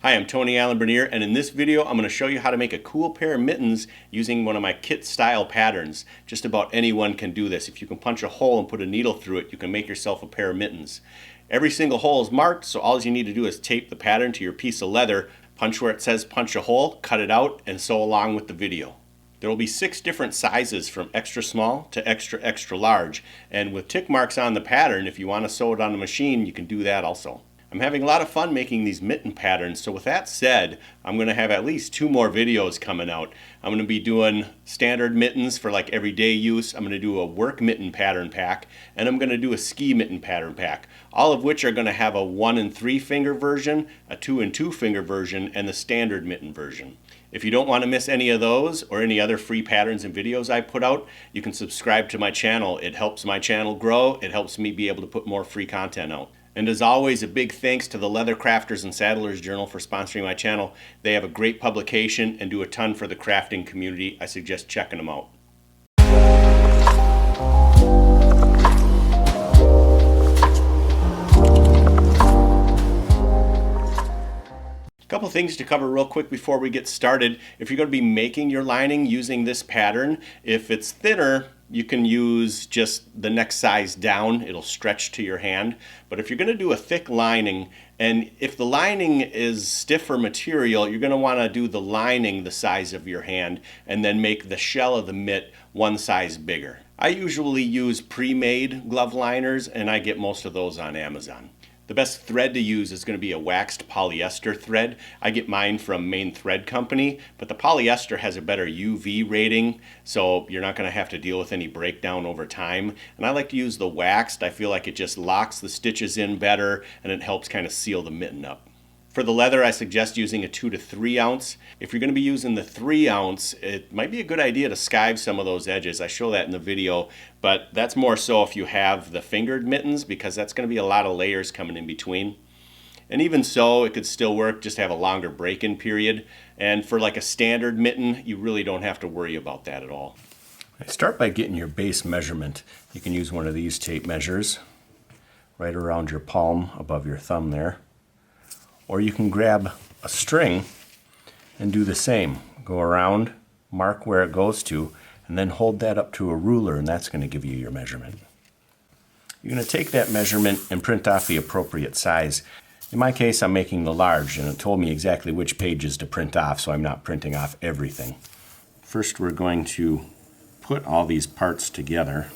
Hi, I'm Tony Allen Bernier, and in this video I'm going to show you how to make a cool pair of mittens using one of my kit style patterns. Just about anyone can do this. If you can punch a hole and put a needle through it, you can make yourself a pair of mittens. Every single hole is marked, so all you need to do is tape the pattern to your piece of leather, punch where it says punch a hole, cut it out, and sew along with the video. There will be 6 different sizes from extra small to extra large, and with tick marks on the pattern, if you want to sew it on the machine, you can do that also. I'm having a lot of fun making these mitten patterns, so with that said, I'm going to have at least 2 more videos coming out. I'm going to be doing standard mittens for like everyday use. I'm going to do a work mitten pattern pack, and I'm going to do a ski mitten pattern pack, all of which are going to have a 1 and 3 finger version, a 2 and 2 finger version, and the standard mitten version. If you don't want to miss any of those or any other free patterns and videos I put out, you can subscribe to my channel. It helps my channel grow. It helps me be able to put more free content out. And as always, a big thanks to the Leather Crafters and Saddlers Journal for sponsoring my channel. They have a great publication and do a ton for the crafting community. I suggest checking them out. A couple things to cover real quick before we get started. If you're going to be making your lining using this pattern, if it's thinner, you can use just the next size down. It'll stretch to your hand. But if you're going to do a thick lining, and if the lining is stiffer material, you're going to want to do the lining the size of your hand and then make the shell of the mitt one size bigger. I usually use pre-made glove liners, and I get most of those on Amazon. The best thread to use is going to be a waxed polyester thread. I get mine from Main Thread Company, but the polyester has a better UV rating, so you're not going to have to deal with any breakdown over time. And I like to use the waxed. I feel like it just locks the stitches in better, and it helps kind of seal the mitten up. For the leather, I suggest using a 2 to 3 ounce. If you're going to be using the 3 ounce, it might be a good idea to skive some of those edges. I show that in the video, but that's more so if you have the fingered mittens, because that's going to be a lot of layers coming in between. And even so, it could still work, just have a longer break-in period. And for like a standard mitten, you really don't have to worry about that at all. Start by getting your base measurement. You can use one of these tape measures right around your palm above your thumb there. Or you can grab a string and do the same. Go around, mark where it goes to, and then hold that up to a ruler, and that's going to give you your measurement. You're going to take that measurement and print off the appropriate size. In my case, I'm making the large, and it told me exactly which pages to print off, so I'm not printing off everything. First, we're going to put all these parts together.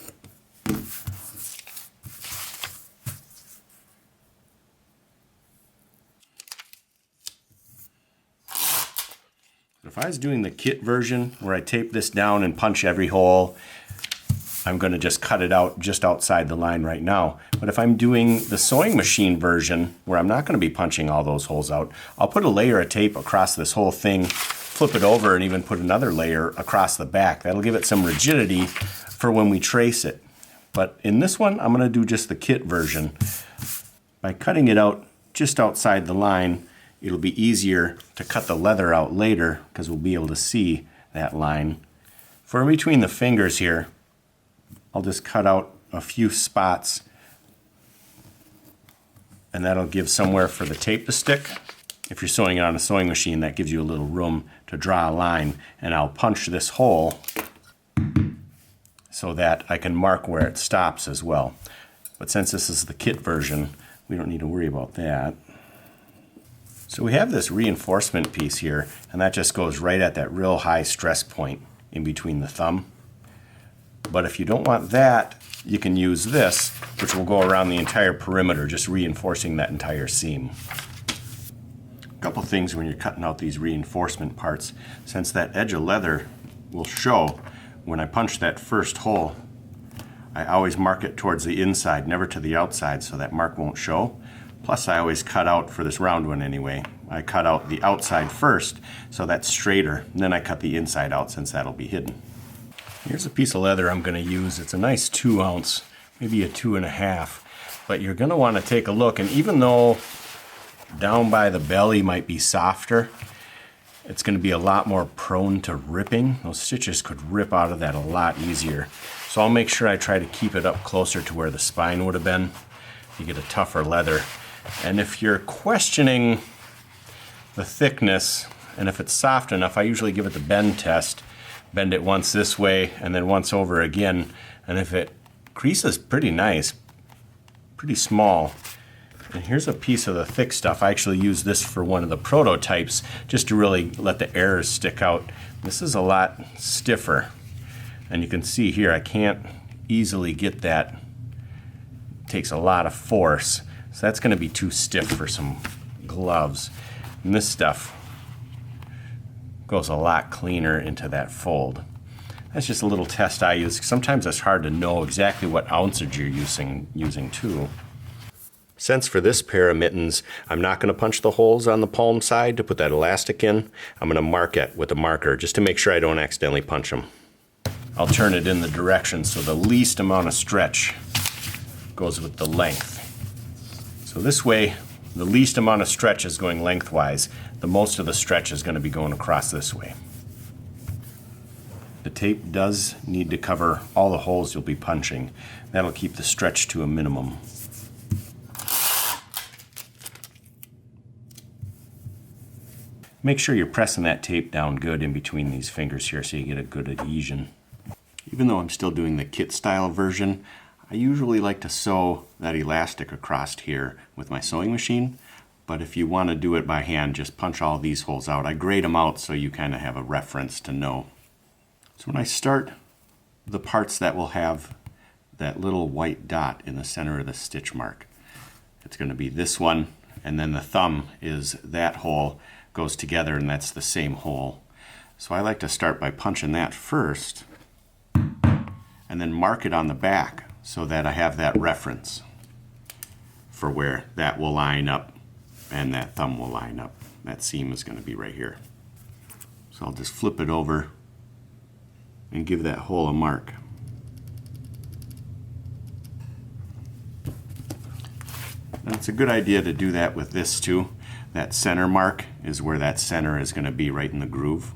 If I was doing the kit version where I tape this down and punch every hole, I'm going to just cut it out just outside the line right now. But if I'm doing the sewing machine version where I'm not going to be punching all those holes out, I'll put a layer of tape across this whole thing, flip it over, and even put another layer across the back. That'll give it some rigidity for when we trace it. But in this one, I'm going to do just the kit version. By cutting it out just outside the line, it'll be easier to cut the leather out later because we'll be able to see that line. For in between the fingers here, I'll just cut out a few spots, and that'll give somewhere for the tape to stick. If you're sewing it on a sewing machine, that gives you a little room to draw a line, and I'll punch this hole so that I can mark where it stops as well. But since this is the kit version, we don't need to worry about that. So we have this reinforcement piece here, and that just goes right at that real high stress point in between the thumb. But if you don't want that, you can use this, which will go around the entire perimeter, just reinforcing that entire seam. A couple things when you're cutting out these reinforcement parts. Since that edge of leather will show, when I punch that first hole, I always mark it towards the inside, never to the outside, so that mark won't show. Plus, I always cut out, for this round one anyway, I cut out the outside first, so that's straighter, and then I cut the inside out since that'll be hidden. Here's a piece of leather I'm going to use. It's a nice 2 ounce, maybe a 2.5, but you're going to want to take a look, and even though down by the belly might be softer, it's going to be a lot more prone to ripping. Those stitches could rip out of that a lot easier. So I'll make sure I try to keep it up closer to where the spine would have been. You get a tougher leather. And if you're questioning the thickness, and if it's soft enough, I usually give it the bend test. Bend it once this way and then once over again, and if it creases pretty nice, pretty small. And here's a piece of the thick stuff. I actually use this for one of the prototypes just to really let the errors stick out. This is a lot stiffer, and you can see here I can't easily get that. It takes a lot of force, so that's going to be too stiff for some gloves. And this stuff goes a lot cleaner into that fold. That's just a little test I use. Sometimes it's hard to know exactly what ounces you're using too. Since for this pair of mittens, I'm not going to punch the holes on the palm side to put that elastic in, I'm going to mark it with a marker just to make sure I don't accidentally punch them. I'll turn it in the direction so the least amount of stretch goes with the length. So this way, the least amount of stretch is going lengthwise. The most of the stretch is going to be going across this way. The tape does need to cover all the holes you'll be punching. That'll keep the stretch to a minimum. Make sure you're pressing that tape down good in between these fingers here so you get a good adhesion. Even though I'm still doing the kit style version, I usually like to sew that elastic across here with my sewing machine, but if you want to do it by hand, just punch all these holes out. I grade them out so you kind of have a reference to know. So when I start the parts that will have that little white dot in the center of the stitch mark, it's going to be this one, and then the thumb is that hole goes together, and that's the same hole. So I like to start by punching that first and then mark it on the back so that I have that reference for where that will line up and that thumb will line up. That seam is going to be right here. So I'll just flip it over and give that hole a mark. And it's a good idea to do that with this too. That center mark is where that center is going to be, right in the groove.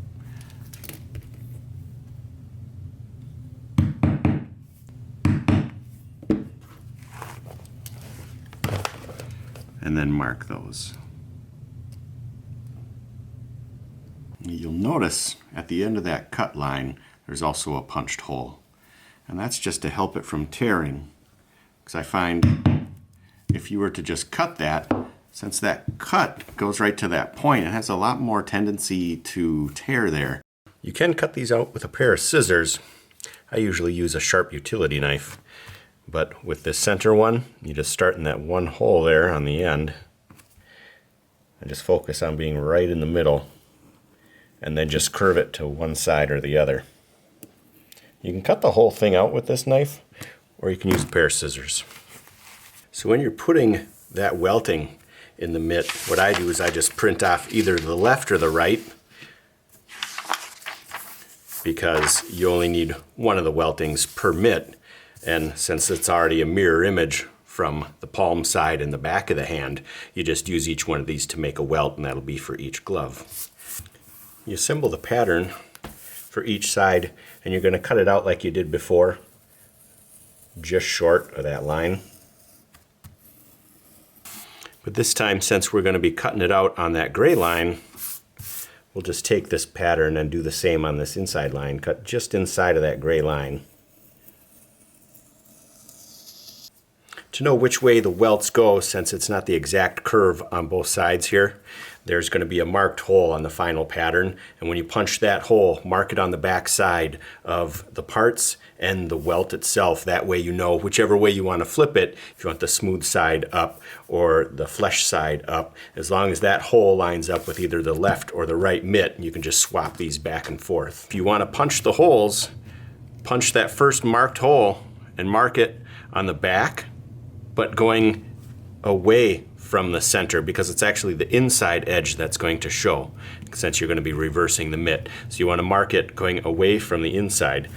And then mark those. You'll notice at the end of that cut line there's also a punched hole, and that's just to help it from tearing, because I find if you were to just cut that, since that cut goes right to that point, it has a lot more tendency to tear there. You can cut these out with a pair of scissors. I usually use a sharp utility knife. But with this center one, you just start in that one hole there on the end and just focus on being right in the middle, and then just curve it to one side or the other. You can cut the whole thing out with this knife, or you can use a pair of scissors. So when you're putting that welting in the mitt, what I do is I just print off either the left or the right, because you only need one of the weltings per mitt. And since it's already a mirror image from the palm side and the back of the hand, you just use each one of these to make a welt, and that'll be for each glove. You assemble the pattern for each side, and you're going to cut it out like you did before, just short of that line. But this time, since we're going to be cutting it out on that gray line, we'll just take this pattern and do the same on this inside line. Cut just inside of that gray line. To know which way the welts go, since it's not the exact curve on both sides here, there's going to be a marked hole on the final pattern, and when you punch that hole, mark it on the back side of the parts and the welt itself. That way you know whichever way you want to flip it, if you want the smooth side up or the flesh side up, as long as that hole lines up with either the left or the right mitt, you can just swap these back and forth. If you want to punch the holes, punch that first marked hole and mark it on the back, but going away from the center, because it's actually the inside edge that's going to show, since you're going to be reversing the mitt. So you want to mark it going away from the inside.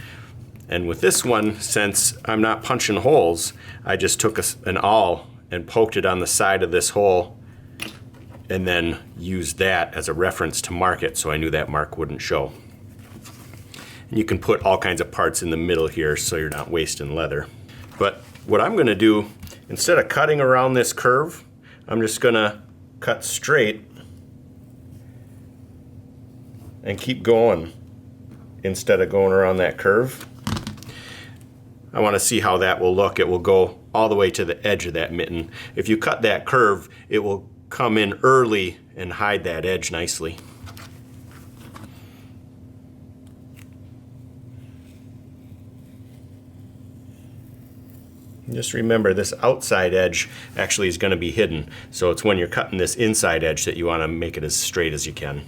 And with this one, since I'm not punching holes, I just took an awl and poked it on the side of this hole, and then used that as a reference to mark it, so I knew that mark wouldn't show. And you can put all kinds of parts in the middle here so you're not wasting leather. But what I'm going to do, instead of cutting around this curve, I'm just going to cut straight and keep going instead of going around that curve. I want to see how that will look. It will go all the way to the edge of that mitten. If you cut that curve, it will come in early and hide that edge nicely. Just remember, this outside edge actually is going to be hidden. So it's when you're cutting this inside edge that you want to make it as straight as you can.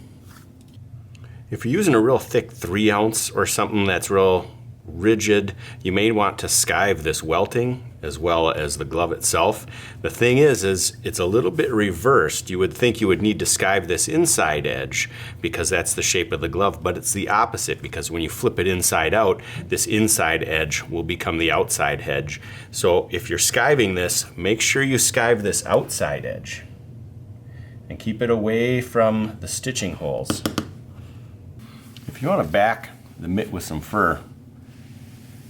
If you're using a real thick 3-ounce or something that's real rigid, you may want to skive this welting as well as the glove itself. The thing is it's a little bit reversed. You would think you would need to skive this inside edge because that's the shape of the glove, but it's the opposite, because when you flip it inside out, this inside edge will become the outside edge. So if you're skiving this, make sure you skive this outside edge and keep it away from the stitching holes. If you want to back the mitt with some fur,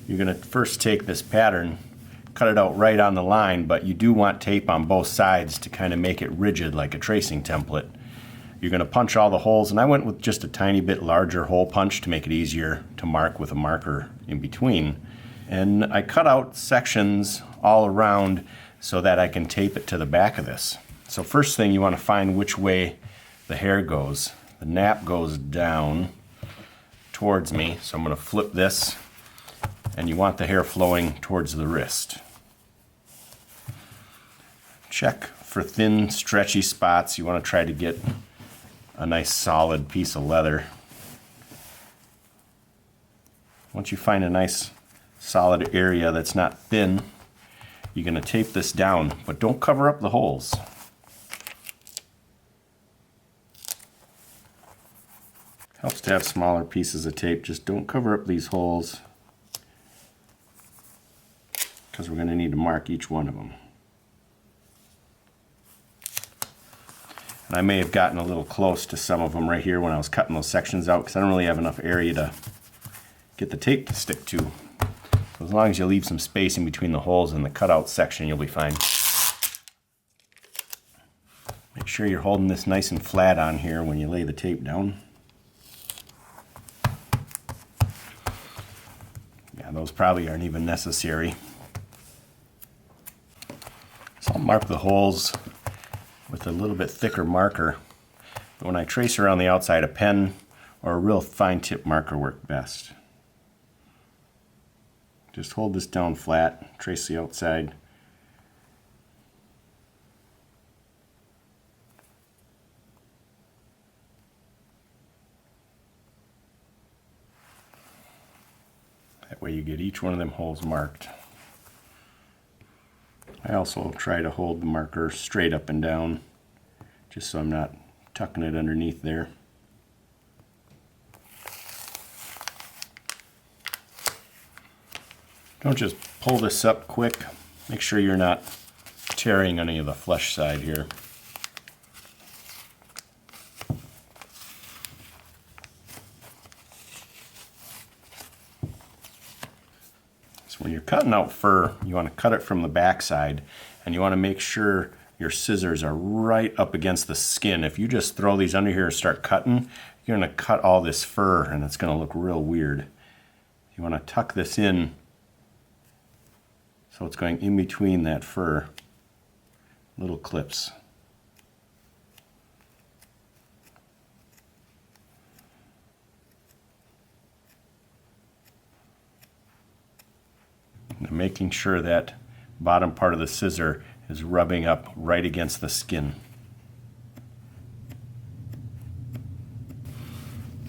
you're going to first take this pattern, cut it out right on the line, but you do want tape on both sides to kind of make it rigid like a tracing template. You're going to punch all the holes, and I went with just a tiny bit larger hole punch to make it easier to mark with a marker in between. And I cut out sections all around so that I can tape it to the back of this. So first thing, you want to find which way the hair goes. The nap goes down towards me, so I'm going to flip this, and you want the hair flowing towards the wrist. Check for thin, stretchy spots. You want to try to get a nice solid piece of leather. Once you find a nice solid area that's not thin, you're going to tape this down, but don't cover up the holes. Helps to have smaller pieces of tape. Just don't cover up these holes, because we're going to need to mark each one of them. And I may have gotten a little close to some of them right here when I was cutting those sections out, because I don't really have enough area to get the tape to stick to. So as long as you leave some space in between the holes in the cutout section, you'll be fine. Make sure you're holding this nice and flat on here when you lay the tape down. Yeah, those probably aren't even necessary. So I'll mark the holes with a little bit thicker marker. But when I trace around the outside, a pen or a real fine tip marker work best. Just hold this down flat, trace the outside. That way you get each one of them holes marked. I also try to hold the marker straight up and down, just so I'm not tucking it underneath there. Don't just pull this up quick. Make sure you're not tearing any of the flesh side here. When you're cutting out fur, you want to cut it from the back side, and you want to make sure your scissors are right up against the skin. If you just throw these under here and start cutting, you're going to cut all this fur and it's going to look real weird. You want to tuck this in so it's going in between that fur, little clips. And making sure that bottom part of the scissor is rubbing up right against the skin.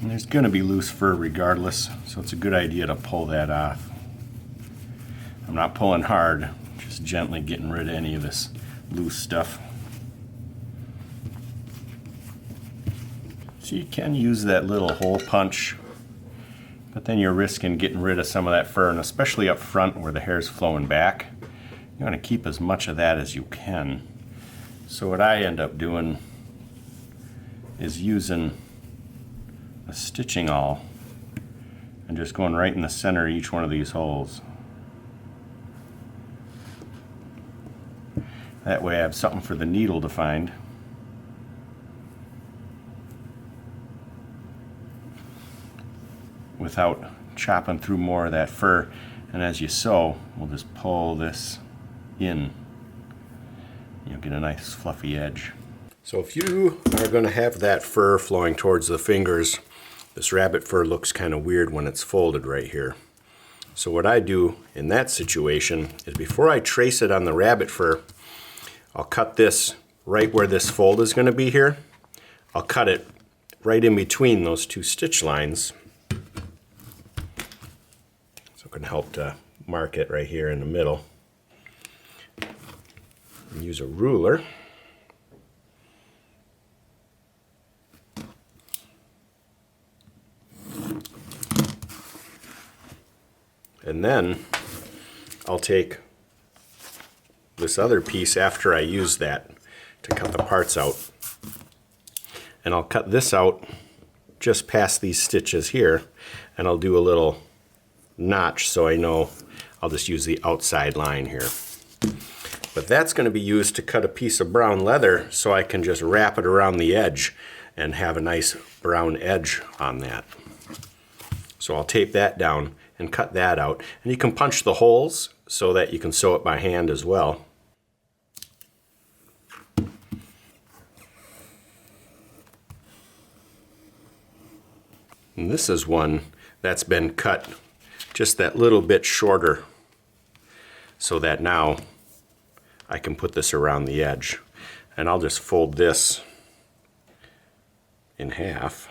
And there's going to be loose fur regardless, so it's a good idea to pull that off. I'm not pulling hard, just gently getting rid of any of this loose stuff. So you can use that little hole punch, but then you're risking getting rid of some of that fur, and especially up front where the hair's flowing back, you want to keep as much of that as you can. So what I end up doing is using a stitching awl and just going right in the center of each one of these holes. That way I have something for the needle to find. without chopping through more of that fur. And as you sew, we'll just pull this in. You'll get a nice fluffy edge. So if you are going to have that fur flowing towards the fingers, this rabbit fur looks kind of weird when it's folded right here. So what I do in that situation is before I trace it on the rabbit fur, I'll cut this right where this fold is going to be here. I'll cut it right in between those two stitch lines. So it can help to mark it right here in the middle. And use a ruler. And then I'll take this other piece after I use that to cut the parts out. And I'll cut this out just past these stitches here, and I'll do a little notch so I know I'll just use the outside line here. But that's going to be used to cut a piece of brown leather so I can just wrap it around the edge and have a nice brown edge on that. So I'll tape that down and cut that out. And you can punch the holes so that you can sew it by hand as well. And this is one that's been cut just that little bit shorter so that now I can put this around the edge. And I'll just fold this in half.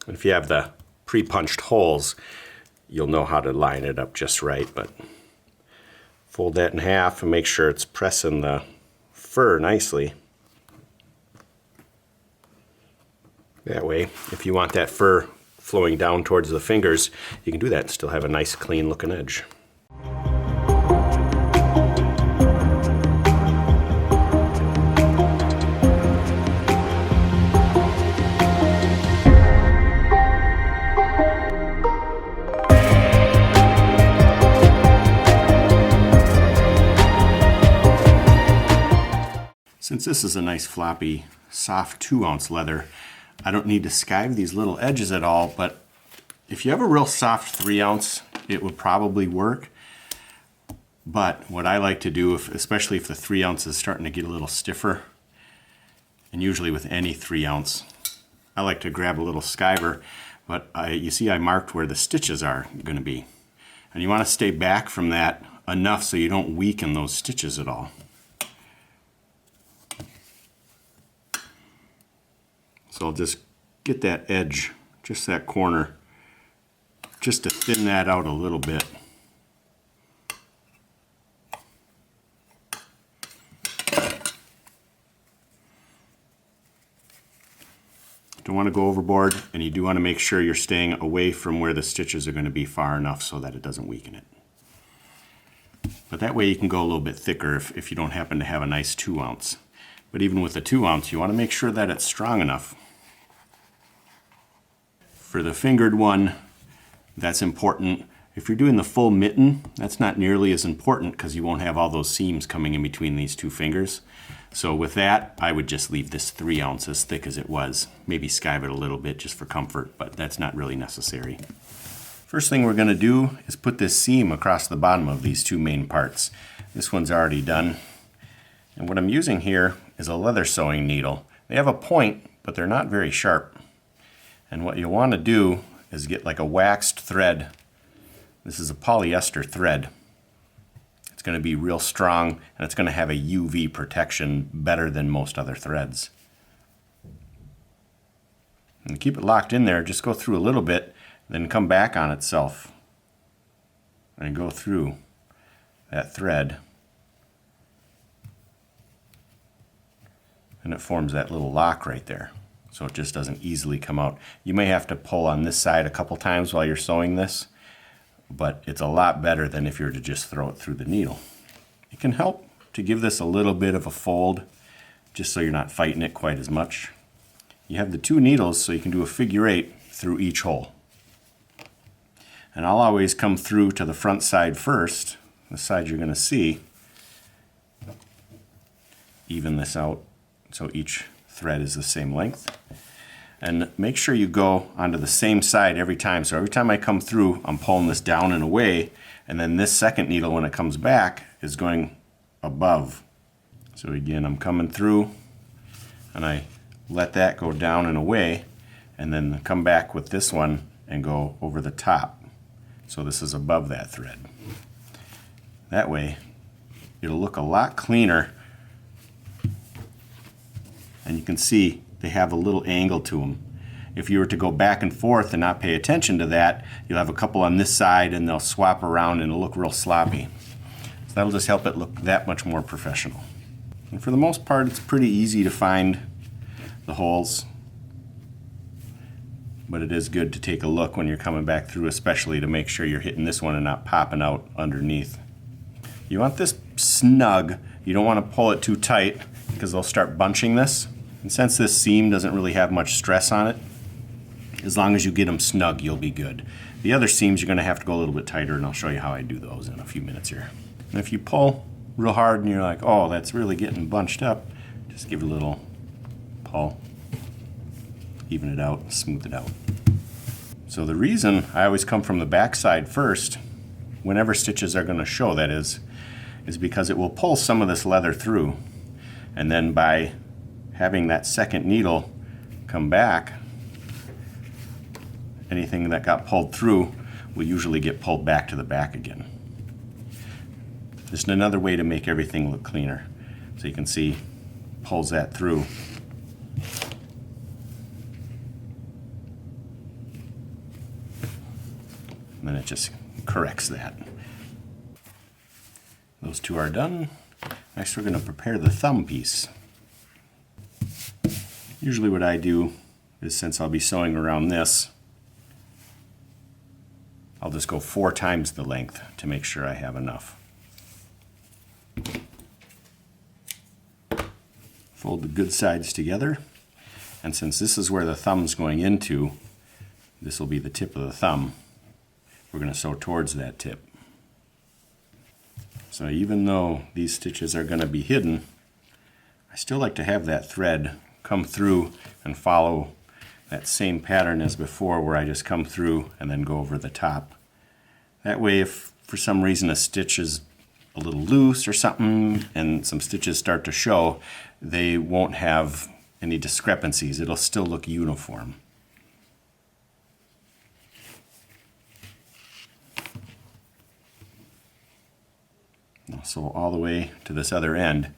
And if you have the pre-punched holes, you'll know how to line it up just right. But fold that in half and make sure it's pressing the fur nicely. That way, if you want that fur flowing down towards the fingers, you can do that and still have a nice clean looking edge. Since this is a nice floppy, soft 2-ounce leather, I don't need to skive these little edges at all, but if you have a real soft 3-ounce, it would probably work. But what I like to do, especially if the 3-ounce is starting to get a little stiffer, and usually with any 3-ounce, I like to grab a little skiver, but you see I marked where the stitches are going to be. And you want to stay back from that enough so you don't weaken those stitches at all. So I'll just get that edge, just that corner, just to thin that out a little bit. Don't want to go overboard, and you do want to make sure you're staying away from where the stitches are going to be far enough so that it doesn't weaken it. But that way you can go a little bit thicker if you don't happen to have a nice 2-ounce. But even with a 2-ounce, you want to make sure that it's strong enough. For the fingered one, that's important. If you're doing the full mitten, that's not nearly as important because you won't have all those seams coming in between these two fingers. So with that, I would just leave this 3-ounce as thick as it was. Maybe skive it a little bit just for comfort, but that's not really necessary. First thing we're going to do is put this seam across the bottom of these two main parts. This one's already done. And what I'm using here is a leather sewing needle. They have a point, but they're not very sharp. And what you want to do is get like a waxed thread. This is a polyester thread. It's going to be real strong, and it's going to have a UV protection better than most other threads. And to keep it locked in there, just go through a little bit, then come back on itself and go through that thread. And it forms that little lock right there. So it just doesn't easily come out. You may have to pull on this side a couple times while you're sewing this, but it's a lot better than if you were to just throw it through the needle. It can help to give this a little bit of a fold, just so you're not fighting it quite as much. You have the two needles, so you can do a figure 8 through each hole. And I'll always come through to the front side first, the side you're going to see. Even this out so each thread is the same length. And make sure you go onto the same side every time. So every time I come through, I'm pulling this down and away, and then this second needle, when it comes back, is going above. So again, I'm coming through, and I let that go down and away, and then come back with this one and go over the top. So this is above that thread. That way, it'll look a lot cleaner, and you can see they have a little angle to them. If you were to go back and forth and not pay attention to that, you'll have a couple on this side and they'll swap around and it'll look real sloppy. So that'll just help it look that much more professional. And for the most part, it's pretty easy to find the holes, but it is good to take a look when you're coming back through, especially to make sure you're hitting this one and not popping out underneath. You want this snug. You don't want to pull it too tight because they'll start bunching this. And since this seam doesn't really have much stress on it, as long as you get them snug, you'll be good. The other seams you're going to have to go a little bit tighter, and I'll show you how I do those in a few minutes here. And if you pull real hard and you're like, oh, that's really getting bunched up, just give it a little pull, even it out, smooth it out. So the reason I always come from the back side first, whenever stitches are going to show, that is because it will pull some of this leather through, and then by having that second needle come back, anything that got pulled through will usually get pulled back to the back again. Just another way to make everything look cleaner. So you can see, pulls that through. And then it just corrects that. Those two are done. Next we're going to prepare the thumb piece. Usually what I do is, since I'll be sewing around this, I'll just go 4 times the length to make sure I have enough. Fold the good sides together, and since this is where the thumb's going into, this will be the tip of the thumb. We're going to sew towards that tip. So even though these stitches are going to be hidden, I still like to have that thread come through and follow that same pattern as before, where I just come through and then go over the top. That way, if for some reason a stitch is a little loose or something and some stitches start to show, they won't have any discrepancies. It'll still look uniform. I'll sew all the way to this other end,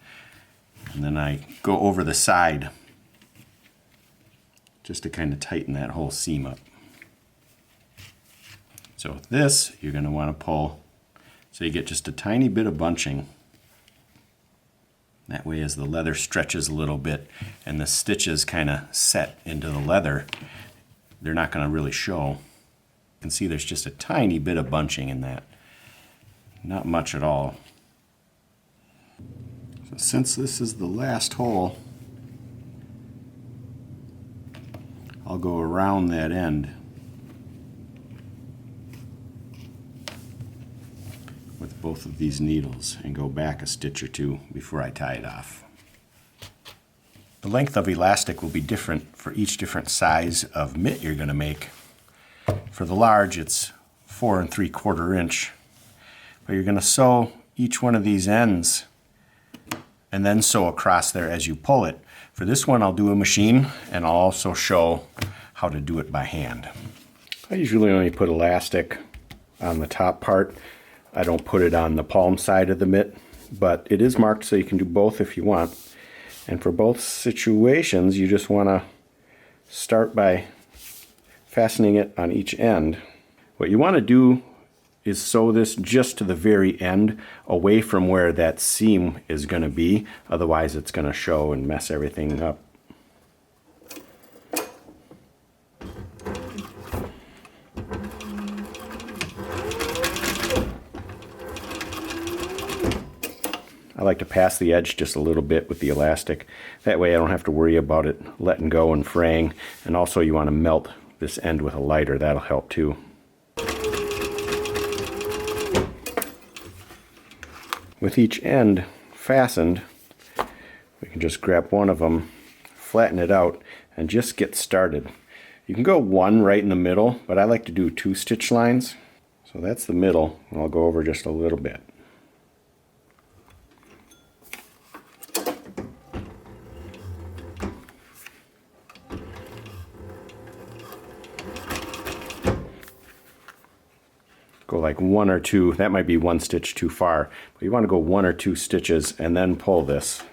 and then I go over the side just to kind of tighten that whole seam up. So with this, you're going to want to pull so you get just a tiny bit of bunching. That way, as the leather stretches a little bit and the stitches kind of set into the leather, they're not going to really show. You can see there's just a tiny bit of bunching in that. Not much at all. So since this is the last hole, I'll go around that end with both of these needles and go back a stitch or two before I tie it off. The length of elastic will be different for each different size of mitt you're going to make. For the large, it's 4 3/4 inch, but you're going to sew each one of these ends and then sew across there as you pull it. For this one, I'll do a machine, and I'll also show how to do it by hand. I usually only put elastic on the top part. I don't put it on the palm side of the mitt, but it is marked so you can do both if you want. And for both situations, you just want to start by fastening it on each end. What you want to do is sew this just to the very end, away from where that seam is going to be. Otherwise it's going to show and mess everything up. I like to pass the edge just a little bit with the elastic. That way I don't have to worry about it letting go and fraying. And also you want to melt this end with a lighter. That'll help too. With each end fastened, we can just grab one of them, flatten it out and just get started. You can go one right in the middle, but I like to do 2 stitch lines. So that's the middle, and I'll go over just a little bit. Go like 1 or 2, that might be 1 stitch too far, but you want to go 1 or 2 stitches and then pull this.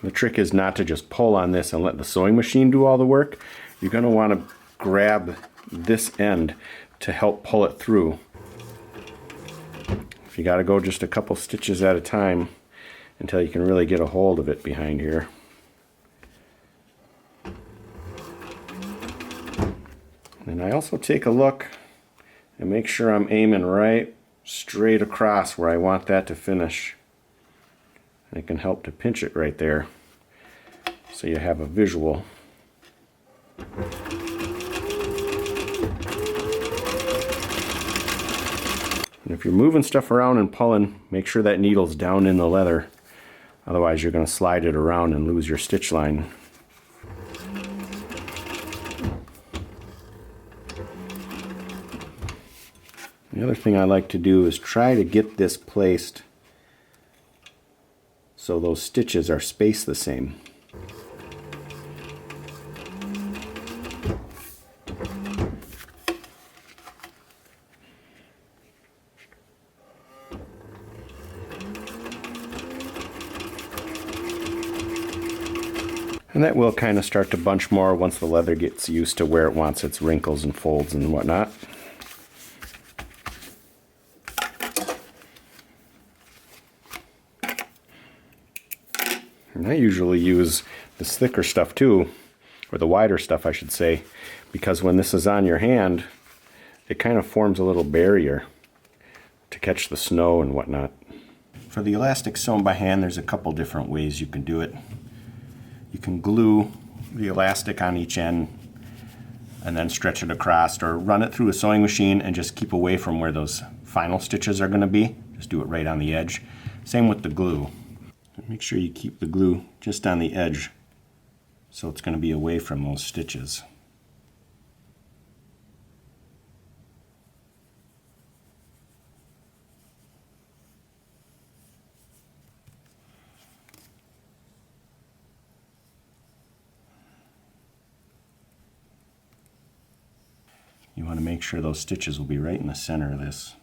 The trick is not to just pull on this and let the sewing machine do all the work. You're going to want to grab this end to help pull it through. If you got to go just a couple stitches at a time until you can really get a hold of it behind here. And I also take a look and make sure I'm aiming right straight across where I want that to finish. And it can help to pinch it right there so you have a visual. And if you're moving stuff around and pulling, make sure that needle's down in the leather. Otherwise you're going to slide it around and lose your stitch line. The other thing I like to do is try to get this placed so those stitches are spaced the same. And that will kind of start to bunch more once the leather gets used to where it wants its wrinkles and folds and whatnot. And I usually use this thicker stuff too, or the wider stuff I should say, because when this is on your hand, it kind of forms a little barrier to catch the snow and whatnot. For the elastic sewn by hand, there's a couple different ways you can do it. You can glue the elastic on each end and then stretch it across, or run it through a sewing machine and just keep away from where those final stitches are going to be. Just do it right on the edge. Same with the glue. Make sure you keep the glue just on the edge so it's going to be away from those stitches. You want to make sure those stitches will be right in the center of this.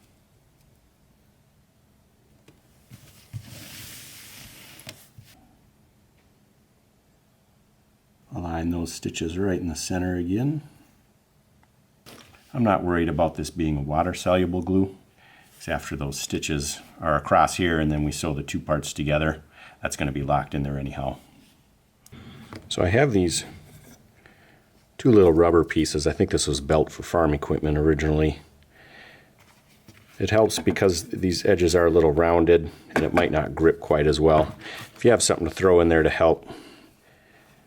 Align those stitches right in the center again. I'm not worried about this being a water-soluble glue. It's after those stitches are across here and then we sew the 2 parts together, that's going to be locked in there anyhow. So I have these 2 little rubber pieces. I think this was belt for farm equipment originally. It helps because these edges are a little rounded and it might not grip quite as well. If you have something to throw in there to help,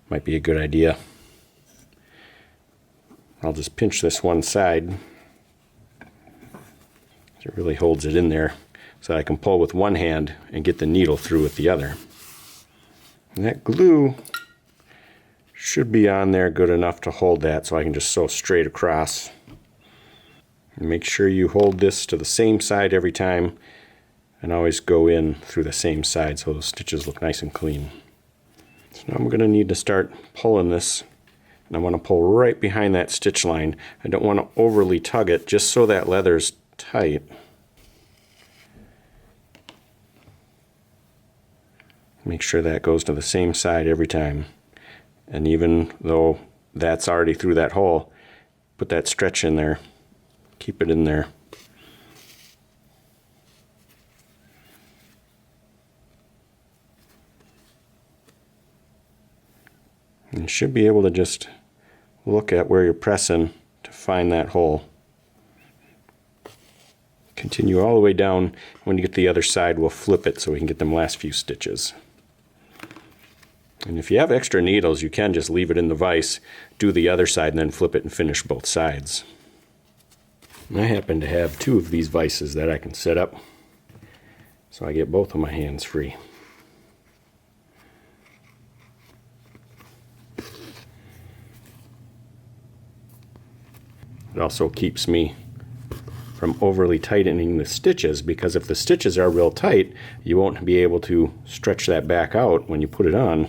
might be a good idea. I'll just pinch this one side. It really holds it in there so that I can pull with one hand and get the needle through with the other. And that glue should be on there good enough to hold that, so I can just sew straight across. And make sure you hold this to the same side every time and always go in through the same side so those stitches look nice and clean. So now I'm going to need to start pulling this, and I want to pull right behind that stitch line. I don't want to overly tug it, just so that leather's tight. Make sure that goes to the same side every time. And even though that's already through that hole, put that stretch in there. Keep it in there. And you should be able to just look at where you're pressing to find that hole. Continue all the way down. When you get to the other side, we'll flip it so we can get them last few stitches. And if you have extra needles, you can just leave it in the vise, do the other side, and then flip it and finish both sides. And I happen to have 2 of these vices that I can set up, so I get both of my hands free. It also keeps me from overly tightening the stitches, because if the stitches are real tight, you won't be able to stretch that back out when you put it on.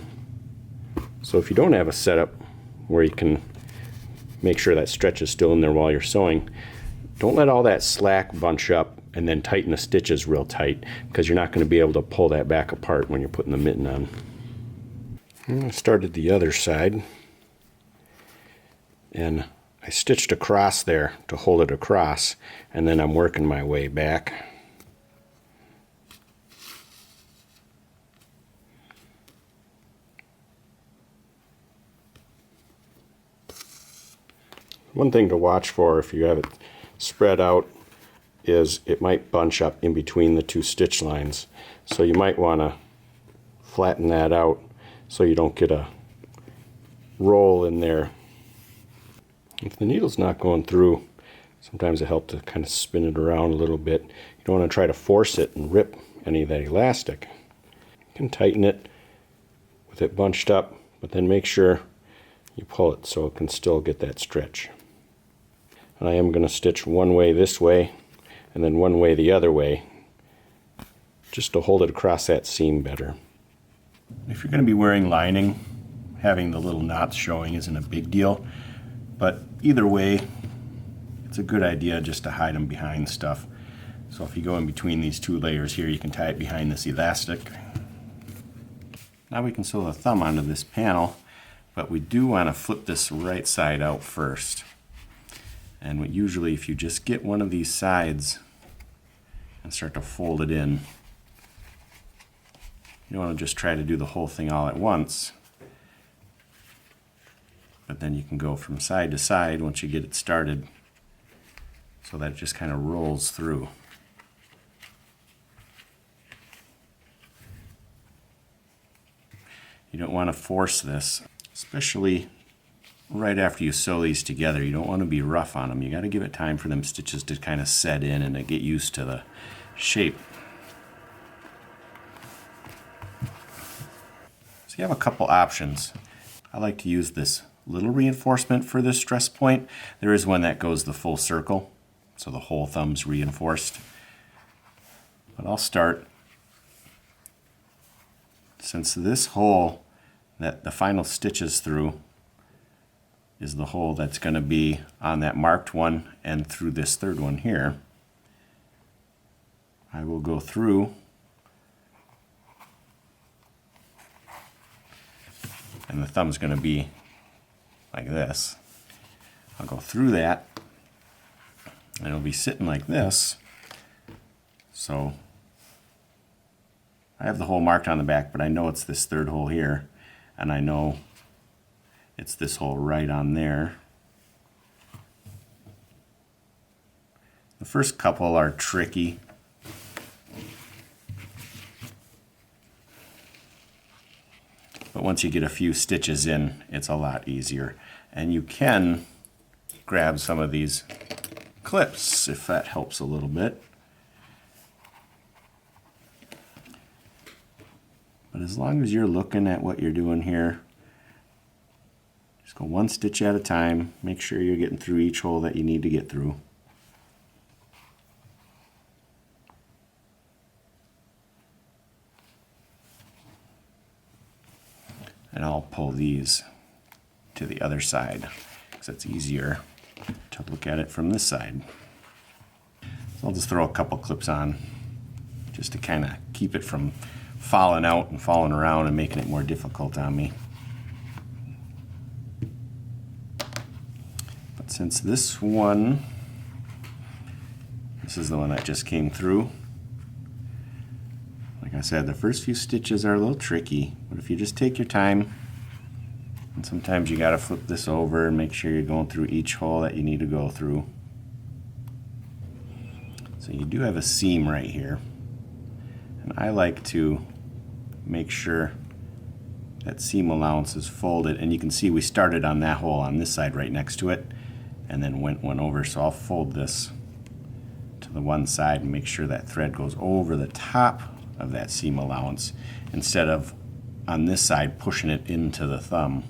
So if you don't have a setup where you can make sure that stretch is still in there while you're sewing, don't let all that slack bunch up and then tighten the stitches real tight, because you're not going to be able to pull that back apart when you're putting the mitten on. I started the other side, and I stitched across there to hold it across, and then I'm working my way back. One thing to watch for if you have it spread out is it might bunch up in between the two stitch lines. So you might want to flatten that out so you don't get a roll in there. If the needle's not going through, sometimes it helps to kind of spin it around a little bit. You don't want to try to force it and rip any of that elastic. You can tighten it with it bunched up, but then make sure you pull it so it can still get that stretch. And I am going to stitch one way this way and then one way the other way, just to hold it across that seam better. If you're going to be wearing lining, having the little knots showing isn't a big deal, but either way, it's a good idea just to hide them behind stuff. So if you go in between these two layers here, you can tie it behind this elastic. Now we can sew the thumb onto this panel, but we do want to flip this right side out first. And usually if you just get one of these sides and start to fold it in, you don't want to just try to do the whole thing all at once, but then you can go from side to side once you get it started, so that it just kind of rolls through. You don't want to force this, especially right after you sew these together. You don't want to be rough on them. You got to give it time for them stitches to kind of set in and to get used to the shape. So you have a couple options. I like to use this little reinforcement for this stress point. There is one that goes the full circle, so the whole thumb's reinforced. But I'll start, since this hole that the final stitches through is the hole that's going to be on that marked one and through this third one here, I will go through and the thumb's going to be like this. I'll go through that and it'll be sitting like this. So I have the hole marked on the back, but I know it's this third hole here, and I know it's this hole right on there. The first couple are tricky. But once you get a few stitches in, it's a lot easier. And you can grab some of these clips if that helps a little bit. But as long as you're looking at what you're doing here, just go one stitch at a time. Make sure you're getting through each hole that you need to get through. And I'll pull these to the other side because it's easier to look at it from this side. So I'll just throw a couple clips on just to kind of keep it from falling out and falling around and making it more difficult on me. But since this one, this is the one that just came through, like I said, the first few stitches are a little tricky, but if you just take your time, and sometimes you got to flip this over and make sure you're going through each hole that you need to go through. So you do have a seam right here, and I like to make sure that seam allowance is folded, and you can see we started on that hole on this side right next to it and then went one over. So I'll fold this to the one side and make sure that thread goes over the top of that seam allowance instead of on this side pushing it into the thumb.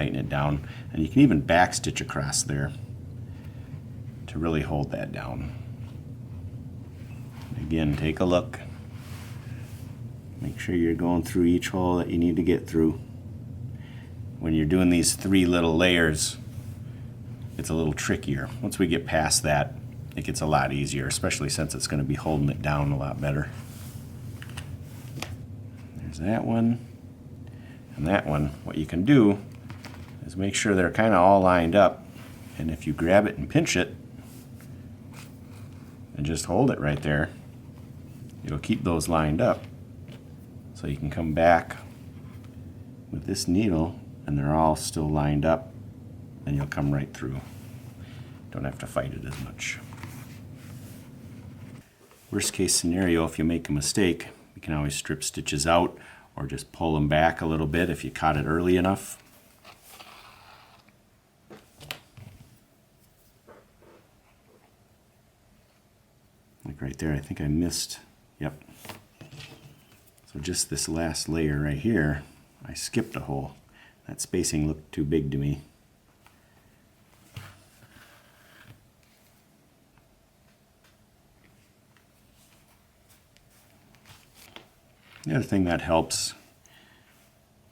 tighten it down. And you can even back stitch across there to really hold that down. Again, take a look. Make sure you're going through each hole that you need to get through. When you're doing these 3 little layers, it's a little trickier. Once we get past that, it gets a lot easier, especially since it's going to be holding it down a lot better. There's that one. And that one, what you can do is make sure they're kind of all lined up. And if you grab it and pinch it, and just hold it right there, it'll keep those lined up. So you can come back with this needle and they're all still lined up, and you'll come right through. Don't have to fight it as much. Worst case scenario, if you make a mistake, you can always strip stitches out or just pull them back a little bit if you caught it early enough. Like right there, I think I missed, yep. So just this last layer right here, I skipped a hole. That spacing looked too big to me. The other thing that helps,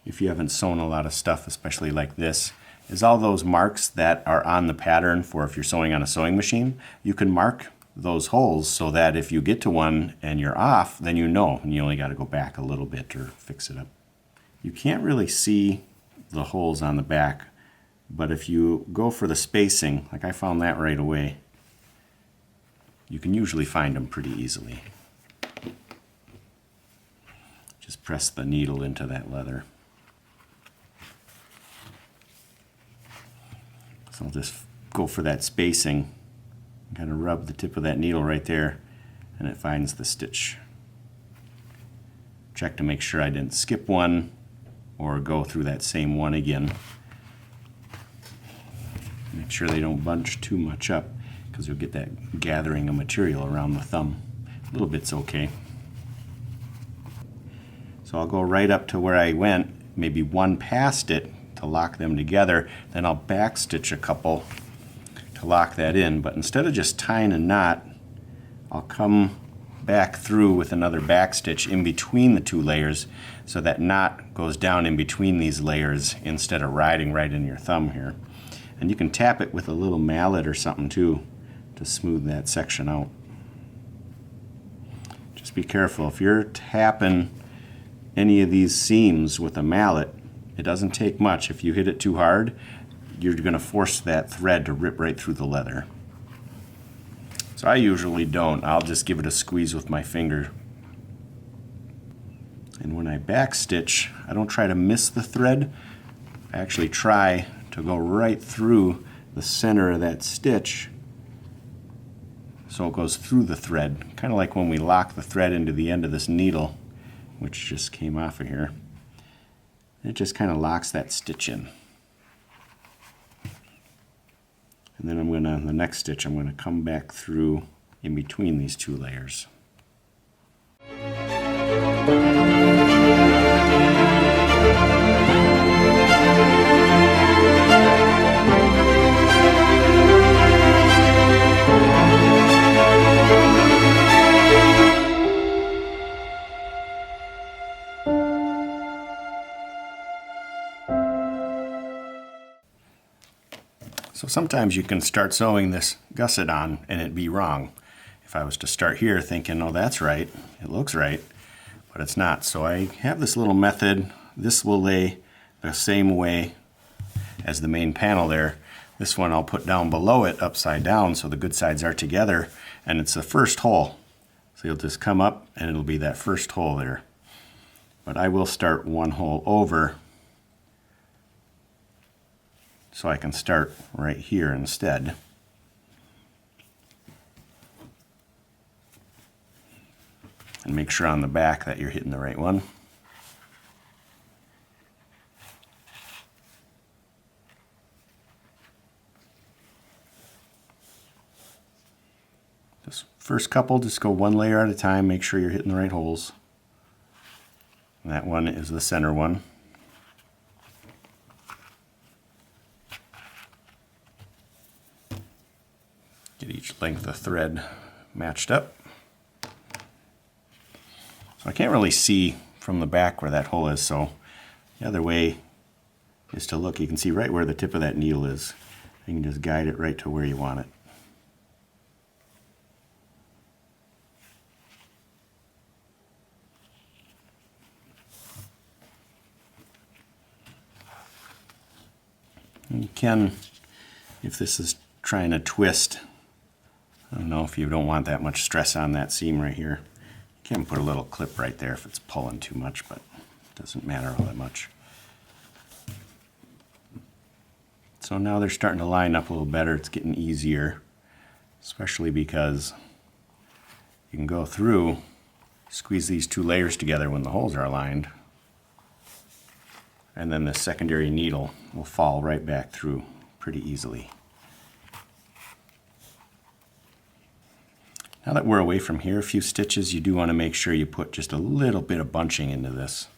if you haven't sewn a lot of stuff, especially like this, is all those marks that are on the pattern for if you're sewing on a sewing machine. You can mark those holes so that if you get to one and you're off, then you know, and you only got to go back a little bit or fix it up. You can't really see the holes on the back, but if you go for the spacing, like I found that right away, you can usually find them pretty easily. Just press the needle into that leather. So I'll just go for that spacing, kind of rub the tip of that needle right there, and it finds the stitch. Check to make sure I didn't skip one or go through that same one again. Make sure they don't bunch too much up, because you'll get that gathering of material around the thumb. A little bit's okay. So I'll go right up to where I went, maybe one past it to lock them together, then I'll back stitch a couple to lock that in. But instead of just tying a knot, I'll come back through with another back stitch in between the 2 layers, so that knot goes down in between these layers instead of riding right in your thumb here. And you can tap it with a little mallet or something too to smooth that section out. Just be careful, if you're tapping any of these seams with a mallet, it doesn't take much. If you hit it too hard, you're going to force that thread to rip right through the leather. So I usually don't. I'll just give it a squeeze with my finger. And when I back stitch, I don't try to miss the thread. I actually try to go right through the center of that stitch so it goes through the thread, kind of like when we lock the thread into the end of this needle, which just came off of here. It just kind of locks that stitch in. And then the next stitch, I'm going to come back through in between these 2 layers. So sometimes you can start sewing this gusset on and it'd be wrong. If I was to start here thinking, oh, that's right, it looks right, but it's not. So I have this little method. This will lay the same way as the main panel there. This one I'll put down below it upside down so the good sides are together, and it's the first hole. So you'll just come up and it'll be that first hole there. But I will start 1 hole over, so I can start right here instead. And make sure on the back that you're hitting the right one. This first couple, just go 1 layer at a time, make sure you're hitting the right holes. And that one is the center one. length of thread matched up. So I can't really see from the back where that hole is, so the other way is to look. You can see right where the tip of that needle is. You can just guide it right to where you want it. And you can, if this is trying to twist, I don't know if you don't want that much stress on that seam right here. You can put a little clip right there if it's pulling too much, but it doesn't matter all that much. So now they're starting to line up a little better. It's getting easier, especially because you can go through, squeeze these two layers together when the holes are aligned, and then the secondary needle will fall right back through pretty easily. Now that we're away from here a few stitches, you do want to make sure you put just a little bit of bunching into this.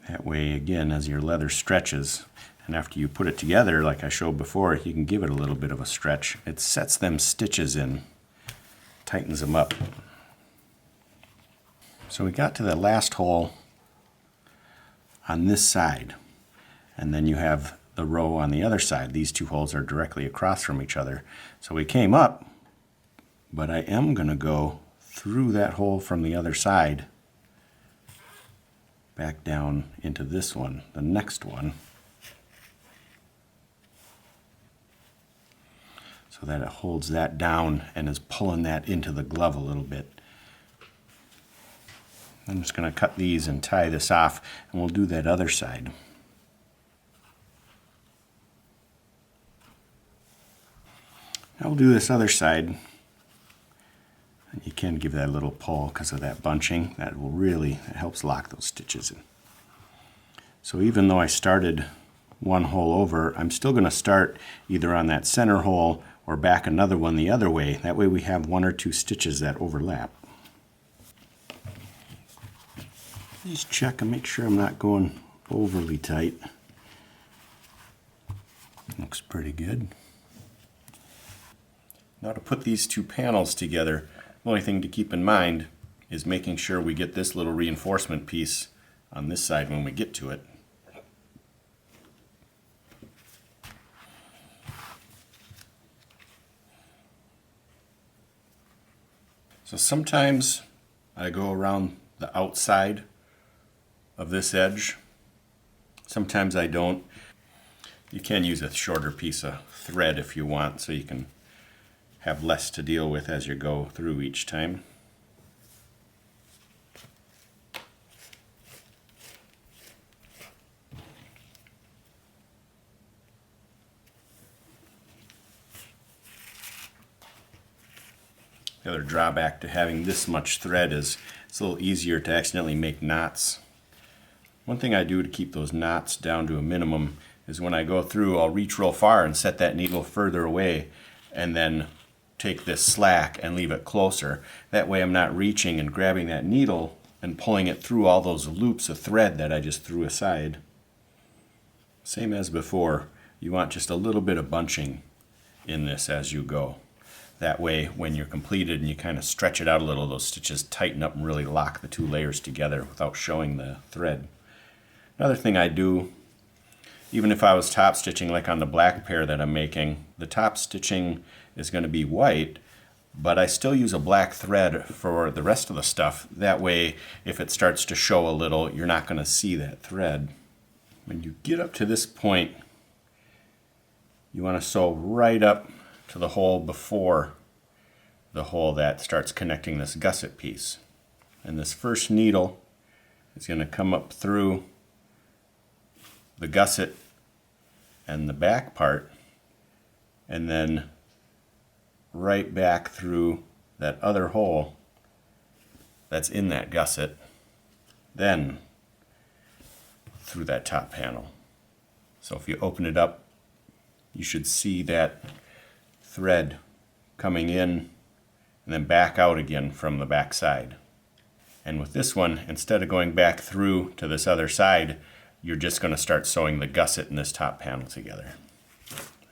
That way, again, as your leather stretches, and after you put it together, like I showed before, you can give it a little bit of a stretch. It sets them stitches in, tightens them up. So we got to the last hole on this side, and then you have the row on the other side. These two holes are directly across from each other. So we came up, but I am going to go through that hole from the other side, back down into this one, the next one, so that it holds that down and is pulling that into the glove a little bit. I'm just going to cut these and tie this off, and we'll do that other side. Now we'll do this other side. And you can give that a little pull because of that bunching. That will really, it helps lock those stitches in. So even though I started one hole over, I'm still going to start either on that center hole or back another one the other way. That way we have one or two stitches that overlap. Just check and make sure I'm not going overly tight. Looks pretty good. Now to put these two panels together, the only thing to keep in mind is making sure we get this little reinforcement piece on this side when we get to it. So sometimes I go around the outside of this edge. Sometimes I don't. You can use a shorter piece of thread if you want, so you can have less to deal with as you go through each time. The other drawback to having this much thread is it's a little easier to accidentally make knots. One thing I do to keep those knots down to a minimum is when I go through, I'll reach real far and set that needle further away, and then take this slack and leave it closer. That way I'm not reaching and grabbing that needle and pulling it through all those loops of thread that I just threw aside. Same as before, you want just a little bit of bunching in this as you go. That way when you're completed and you kind of stretch it out a little, those stitches tighten up and really lock the two layers together without showing the thread. Another thing I do, even if I was top stitching like on the black pair that I'm making, the top stitching is going to be white, but I still use a black thread for the rest of the stuff. That way, if it starts to show a little, you're not going to see that thread. When you get up to this point, you want to sew right up to the hole before the hole that starts connecting this gusset piece. And this first needle is going to come up through the gusset and the back part, and then right back through that other hole that's in that gusset, then through that top panel. So if you open it up, you should see that thread coming in and then back out again from the back side. And with this one, instead of going back through to this other side, you're just going to start sewing the gusset and this top panel together.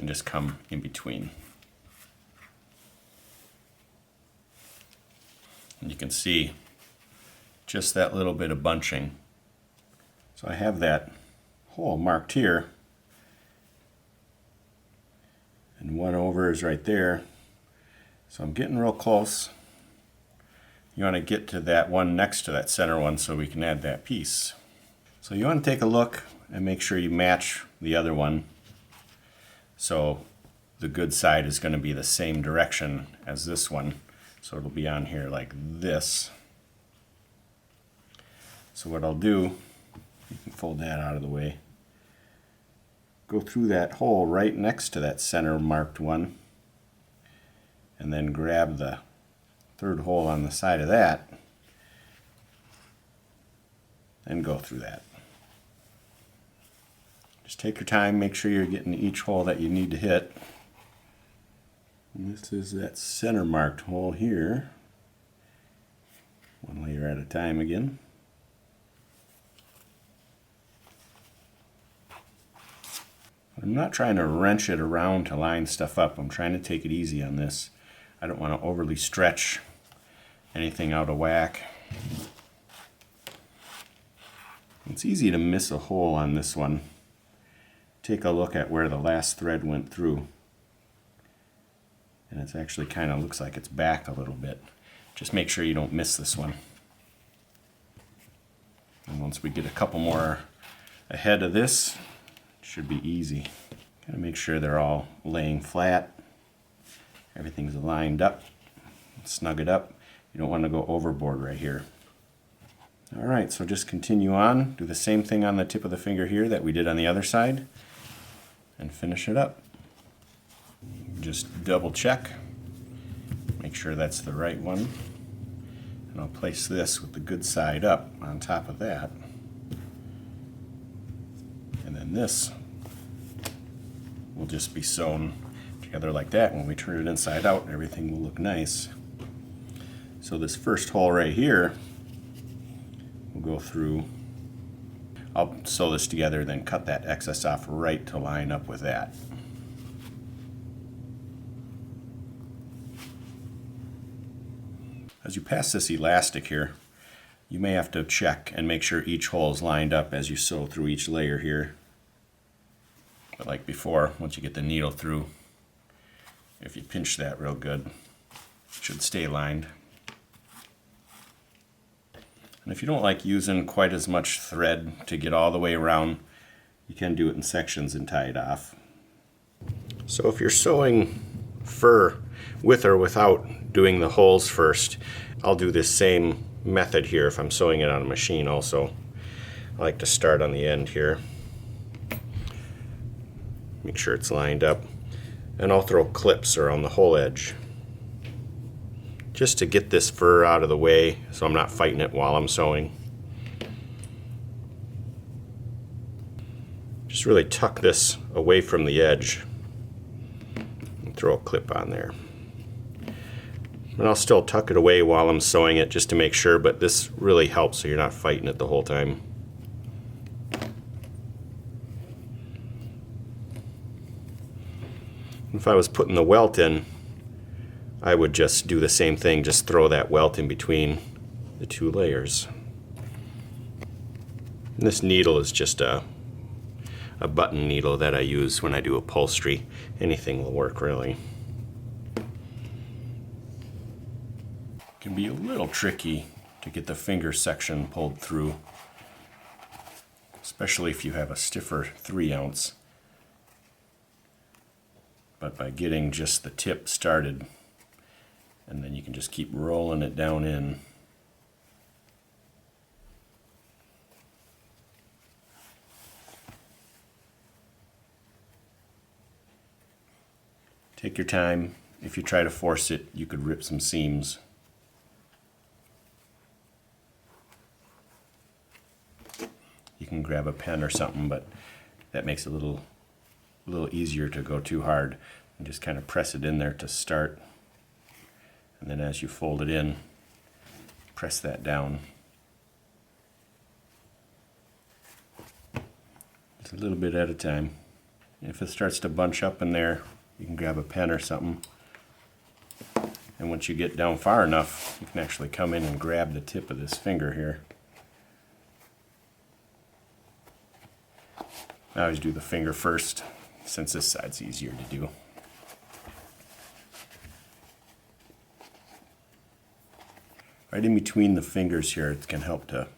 and just come in between. And you can see just that little bit of bunching. So I have that hole marked here, and one over is right there. So I'm getting real close. You want to get to that one next to that center one so we can add that piece. So you want to take a look and make sure you match the other one. So the good side is going to be the same direction as this one. So it'll be on here like this. So what I'll do, you can fold that out of the way. Go through that hole right next to that center marked one, and then grab the third hole on the side of that and go through that. Just take your time, make sure you're getting each hole that you need to hit. And this is that center marked hole here. One layer at a time again. I'm not trying to wrench it around to line stuff up. I'm trying to take it easy on this. I don't want to overly stretch anything out of whack. It's easy to miss a hole on this one. Take a look at where the last thread went through. And it's actually kind of looks like it's back a little bit. Just make sure you don't miss this one. And once we get a couple more ahead of this, it should be easy. Gotta make sure they're all laying flat. Everything's lined up. Snug it up. You don't want to go overboard right here. Alright, so just continue on. Do the same thing on the tip of the finger here that we did on the other side. And finish it up. Just double check. Make sure that's the right one. And I'll place this with the good side up on top of that. And then this will just be sewn together like that. When we turn it inside out, everything will look nice. So this first hole right here, we'll go through. I'll sew this together, then cut that excess off right to line up with that. As you pass this elastic here, you may have to check and make sure each hole is lined up as you sew through each layer here. But like before, once you get the needle through, if you pinch that real good, it should stay lined. And if you don't like using quite as much thread to get all the way around, you can do it in sections and tie it off. So if you're sewing fur with or without doing the holes first, I'll do this same method here if I'm sewing it on a machine also. I like to start on the end here. Make sure it's lined up. And I'll throw clips around the whole edge, just to get this fur out of the way so I'm not fighting it while I'm sewing. Just really tuck this away from the edge and throw a clip on there. And I'll still tuck it away while I'm sewing it just to make sure, but this really helps so you're not fighting it the whole time. If I was putting the welt in, I would just do the same thing, just throw that welt in between the two layers. And this needle is just a button needle that I use when I do upholstery. Anything will work really. It can be a little tricky to get the finger section pulled through, especially if you have a stiffer 3-ounce. But by getting just the tip started, and then you can just keep rolling it down in. Take your time. If you try to force it, you could rip some seams. You can grab a pen or something, but that makes it a little easier to go too hard. And just kind of press it in there to start. And then as you fold it in, press that down. Just a little bit at a time. If it starts to bunch up in there, you can grab a pen or something. And once you get down far enough, you can actually come in and grab the tip of this finger here. I always do the finger first, since this side's easier to do. Right in between the fingers here, it can help to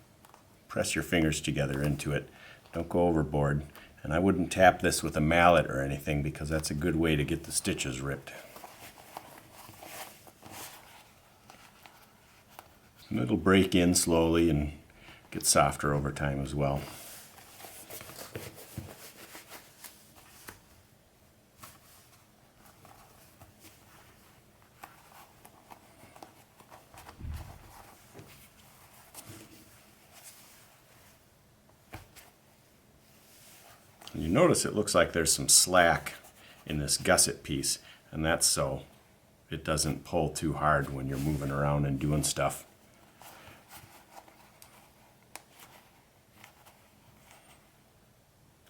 press your fingers together into it. Don't go overboard. And I wouldn't tap this with a mallet or anything, because that's a good way to get the stitches ripped. And it'll break in slowly and get softer over time as well. You notice it looks like there's some slack in this gusset piece, and that's so it doesn't pull too hard when you're moving around and doing stuff.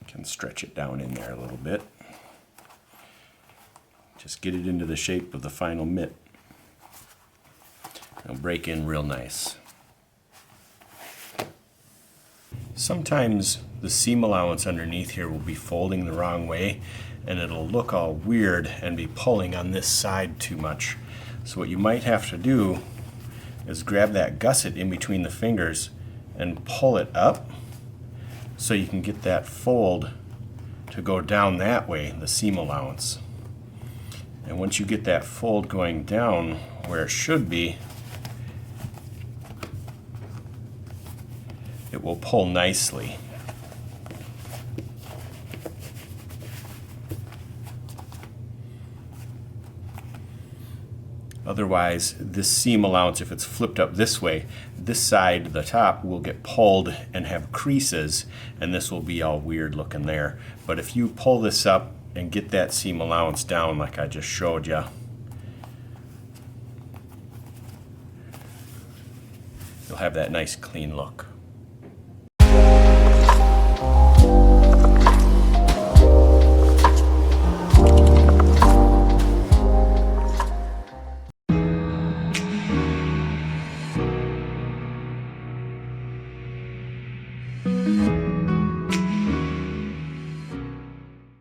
You can stretch it down in there a little bit. Just get it into the shape of the final mitt. It'll break in real nice. Sometimes the seam allowance underneath here will be folding the wrong way, and it'll look all weird and be pulling on this side too much. So what you might have to do is grab that gusset in between the fingers and pull it up so you can get that fold to go down that way, the seam allowance. And once you get that fold going down where it should be, it will pull nicely. Otherwise, this seam allowance, if it's flipped up this way, this side, the top, will get pulled and have creases, and this will be all weird looking there. But if you pull this up and get that seam allowance down like I just showed you, you'll have that nice clean look.